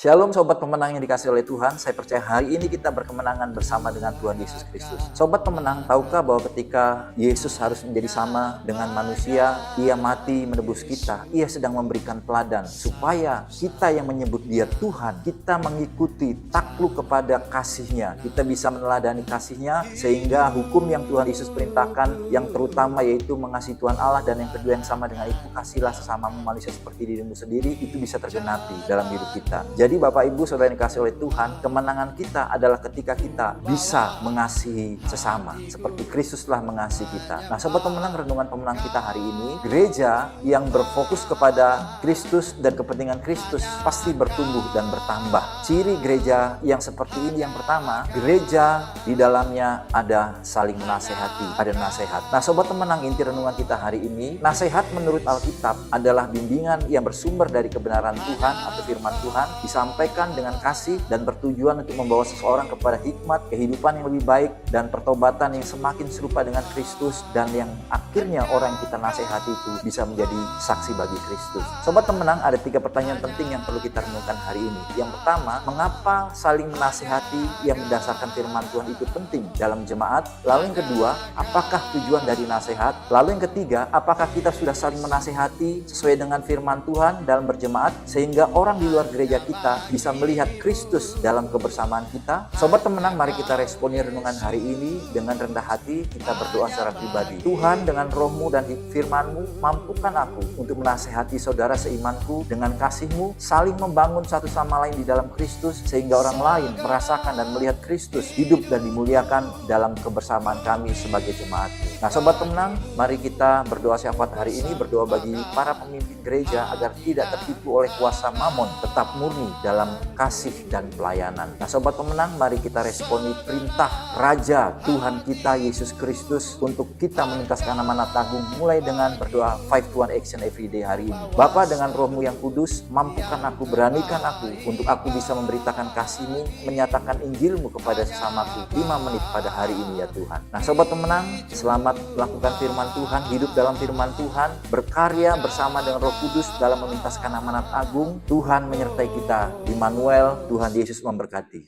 Shalom sobat pemenang yang dikasih oleh Tuhan, saya percaya hari ini kita berkemenangan bersama dengan Tuhan Yesus Kristus. Sobat pemenang, tahukah bahwa ketika Yesus harus menjadi sama dengan manusia, Ia mati menebus kita, Ia sedang memberikan teladan supaya kita yang menyebut Dia Tuhan, kita mengikuti takluk kepada kasih-Nya, kita bisa meneladani kasih-Nya sehingga hukum yang Tuhan Yesus perintahkan, yang terutama yaitu mengasihi Tuhan Allah, dan yang kedua yang sama dengan itu, kasihlah sesamamu manusia seperti dirimu sendiri, itu bisa tergenapi dalam hidup kita. Jadi Bapak Ibu Saudara yang dikasih oleh Tuhan, kemenangan kita adalah ketika kita bisa mengasihi sesama seperti Kristus telah mengasihi kita. Nah, sobat pemenang, renungan pemenang kita hari ini, gereja yang berfokus kepada Kristus dan kepentingan Kristus pasti bertumbuh dan bertambah. Ciri gereja yang seperti ini, yang pertama, gereja di dalamnya ada saling menasehati, ada nasihat. Nah, sobat pemenang, inti renungan kita hari ini, nasihat menurut Alkitab adalah bimbingan yang bersumber dari kebenaran Tuhan atau firman Tuhan, disampaikan dengan kasih dan bertujuan untuk membawa seseorang kepada hikmat, kehidupan yang lebih baik, dan pertobatan yang semakin serupa dengan Kristus, dan yang akhirnya orang yang kita nasihati itu bisa menjadi saksi bagi Kristus. Sobat pemenang, ada 3 pertanyaan penting yang perlu kita renungkan hari ini. Yang pertama, mengapa saling menasihati yang berdasarkan firman Tuhan itu penting dalam jemaat? Lalu yang kedua, apakah tujuan dari nasihat? Lalu yang ketiga, apakah kita sudah saling menasihati sesuai dengan firman Tuhan dalam berjemaat sehingga orang di luar gereja kita bisa melihat Kristus dalam kebersamaan kita? Sobat pemenang, mari kita responi renungan hari ini dengan rendah hati. Kita berdoa secara pribadi. Tuhan, dengan roh-Mu dan firman-Mu, mampukan aku untuk menasehati saudara seimanku dengan kasih-Mu, saling membangun satu sama lain di dalam Kristus sehingga orang lain merasakan dan melihat Kristus hidup dan dimuliakan dalam kebersamaan kami sebagai jemaat. Nah, sobat pemenang, mari kita berdoa syafaat hari ini, berdoa bagi para pemimpin gereja agar tidak tertipu oleh kuasa mamon, tetap murni dalam kasih dan pelayanan. Nah, sobat pemenang, mari kita responi perintah Raja Tuhan kita Yesus Kristus untuk kita menuntaskan amanat agung, mulai dengan berdoa 5 to 1 action everyday hari ini. Bapa, dengan roh-Mu yang kudus, mampukan aku, beranikan aku untuk aku bisa memberitakan kasih-Mu, menyatakan Injil-Mu kepada sesamaku 5 menit pada hari ini ya Tuhan. Nah, sobat pemenang, selamat melakukan firman Tuhan, hidup dalam firman Tuhan, berkarya bersama dengan Roh Kudus dalam menuntaskan amanat agung. Tuhan menyertai kita. Immanuel, Tuhan Yesus memberkati.